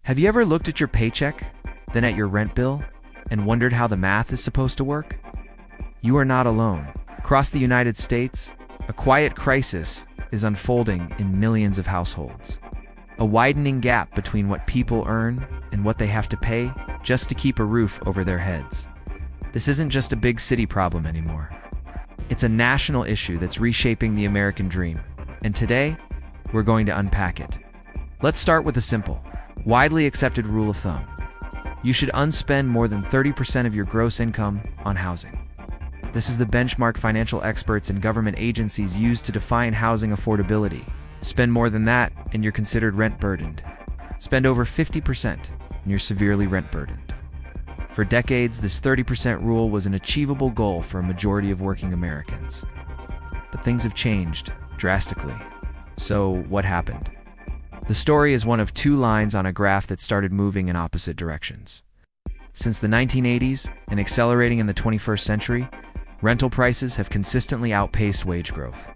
Have you ever looked at your paycheck, then at your rent bill, and wondered how the math is supposed to work? You are not alone. Across the United States, a quiet crisis is unfolding in millions of households. A widening gap between what people earn and what they have to pay just to keep a roof over their heads. This isn't just a big city problem anymore. It's a national issue that's reshaping the American dream. And today, we're going to unpack it. Let's start with a simple, widely accepted rule of thumb. You should unspend more than 30% of your gross income on housing. This is the benchmark financial experts and government agencies use to define housing affordability. Spend more than that, and you're considered rent-burdened. Spend over 50%, and you're severely rent-burdened. For decades, this 30% rule was an achievable goal for a majority of working Americans. But things have changed drastically. So, what happened? The story is one of two lines on a graph that started moving in opposite directions. Since the 1980s, and accelerating in the 21st century, rental prices have consistently outpaced wage growth.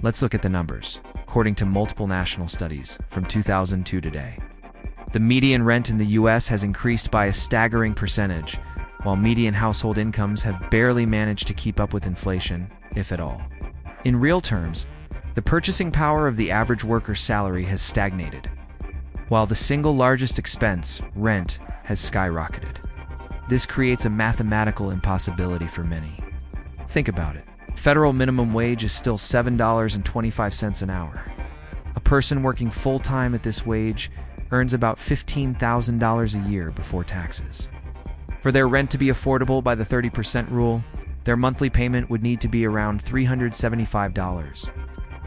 Let's look at the numbers, according to multiple national studies from 2000 to today. The median rent in the U.S. has increased by a staggering percentage, while median household incomes have barely managed to keep up with inflation, if at all. In real terms, the purchasing power of the average worker's salary has stagnated, while the single largest expense, rent, has skyrocketed. This creates a mathematical impossibility for many. Think about it. Federal minimum wage is still $7.25 an hour. A person working full-time at this wage earns about $15,000 a year before taxes. For their rent to be affordable by the 30% rule, their monthly payment would need to be around $375.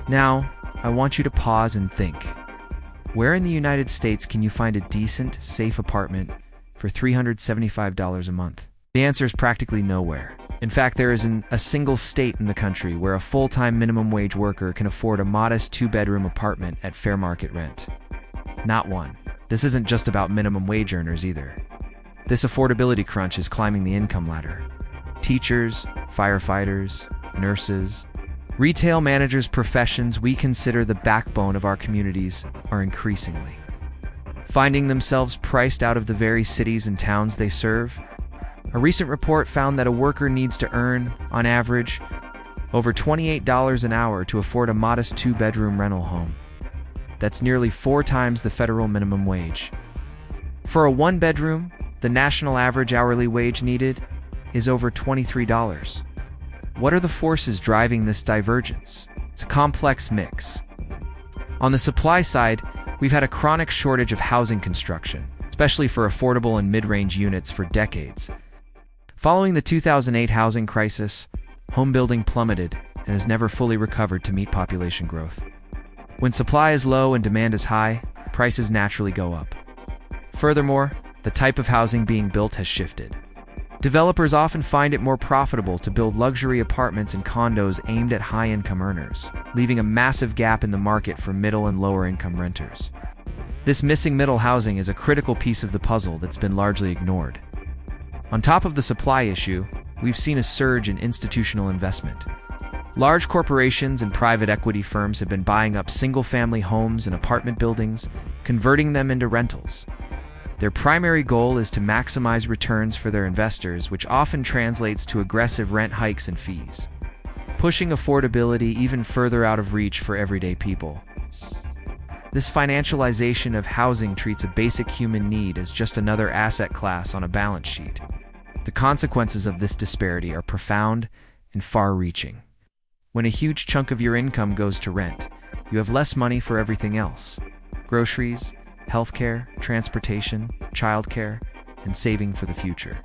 Now, I want you to pause and think. Where in the United States can you find a decent, safe apartment for $375 a month? The answer is practically nowhere. In fact, there isn't a single state in the country where a full-time minimum wage worker can afford a modest two-bedroom apartment at fair market rent. Not one. This isn't just about minimum wage earners either. This affordability crunch is climbing the income ladder. Teachers, firefighters, nurses, retail managers, professions we consider the backbone of our communities are increasingly finding themselves priced out of the very cities and towns they serve. A recent report found that a worker needs to earn, on average, over $28 an hour to afford a modest two-bedroom rental home. That's nearly 4 times the federal minimum wage. For a one-bedroom, the national average hourly wage needed is over $23. What are the forces driving this divergence? It's a complex mix. On the supply side, we've had a chronic shortage of housing construction, especially for affordable and mid-range units for decades. Following the 2008 housing crisis, home building plummeted and has never fully recovered to meet population growth. When supply is low and demand is high, prices naturally go up. Furthermore, the type of housing being built has shifted. Developers often find it more profitable to build luxury apartments and condos aimed at high-income earners, leaving a massive gap in the market for middle and lower-income renters. This missing middle housing is a critical piece of the puzzle that's been largely ignored. On top of the supply issue, we've seen a surge in institutional investment. Large corporations and private equity firms have been buying up single-family homes and apartment buildings, converting them into rentals. Their primary goal is to maximize returns for their investors, which often translates to aggressive rent hikes and fees, pushing affordability even further out of reach for everyday people. This financialization of housing treats a basic human need as just another asset class on a balance sheet. The consequences of this disparity are profound and far-reaching. When a huge chunk of your income goes to rent, you have less money for everything else: groceries, healthcare, transportation, childcare, and saving for the future.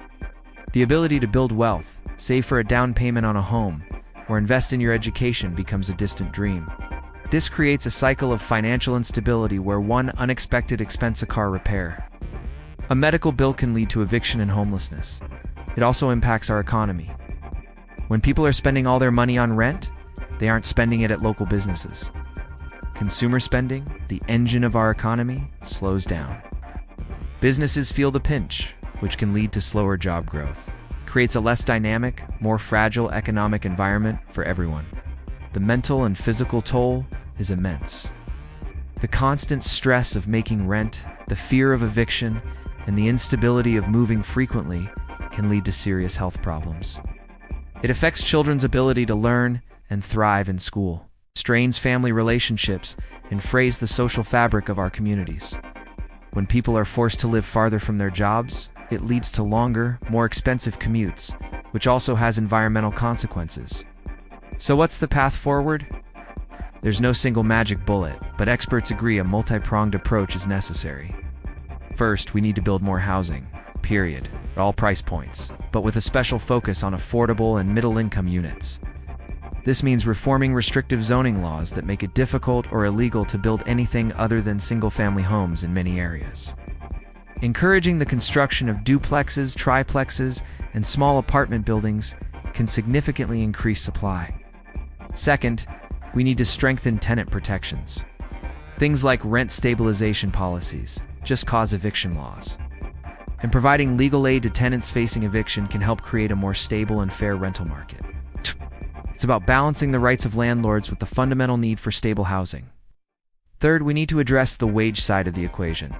The ability to build wealth, save for a down payment on a home, or invest in your education becomes a distant dream. This creates a cycle of financial instability where one unexpected expense, a car repair, a medical bill, can lead to eviction and homelessness. It also impacts our economy. When people are spending all their money on rent, they aren't spending it at local businesses. Consumer spending, the engine of our economy, slows down. Businesses feel the pinch, which can lead to slower job growth. It creates a less dynamic, more fragile economic environment for everyone. The mental and physical toll is immense. The constant stress of making rent The fear of eviction and the instability of moving frequently can lead to serious health problems. It affects children's ability to learn and thrive in school, strains family relationships, and frays the social fabric of our communities. When people are forced to live farther from their jobs, it leads to longer, more expensive commutes, which also has environmental consequences. So what's the path forward? There's no single magic bullet, but experts agree a multi-pronged approach is necessary. First, we need to build more housing, period, at all price points, but with a special focus on affordable and middle-income units. This means reforming restrictive zoning laws that make it difficult or illegal to build anything other than single-family homes in many areas. Encouraging the construction of duplexes, triplexes, and small apartment buildings can significantly increase supply. Second, we need to strengthen tenant protections. Things like rent stabilization policies, just cause eviction laws. And providing legal aid to tenants facing eviction can help create a more stable and fair rental market. It's about balancing the rights of landlords with the fundamental need for stable housing. Third, we need to address the wage side of the equation.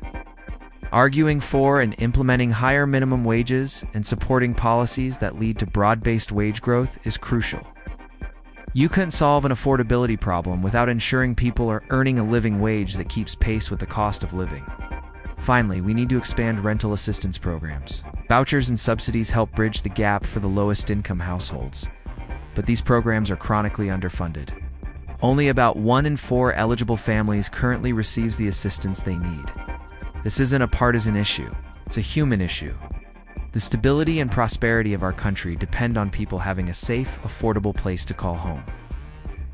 Arguing for and implementing higher minimum wages and supporting policies that lead to broad-based wage growth is crucial. You can't solve an affordability problem without ensuring people are earning a living wage that keeps pace with the cost of living. Finally, we need to expand rental assistance programs. Vouchers and subsidies help bridge the gap for the lowest income households, but these programs are chronically underfunded. Only about 1 in 4 eligible families currently receives the assistance they need. This isn't a partisan issue, it's a human issue. The stability and prosperity of our country depend on people having a safe, affordable place to call home.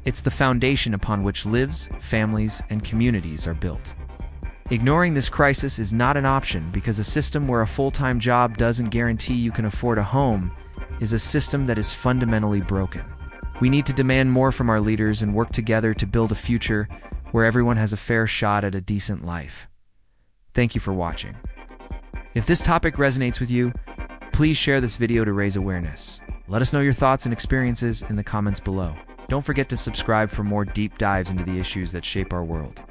It's the foundation upon which lives, families, and communities are built. Ignoring this crisis is not an option because a system where a full-time job doesn't guarantee you can afford a home is a system that is fundamentally broken. We need to demand more from our leaders and work together to build a future where everyone has a fair shot at a decent life. Thank you for watching. If this topic resonates with you, please share this video to raise awareness. Let us know your thoughts and experiences in the comments below. Don't forget to subscribe for more deep dives into the issues that shape our world.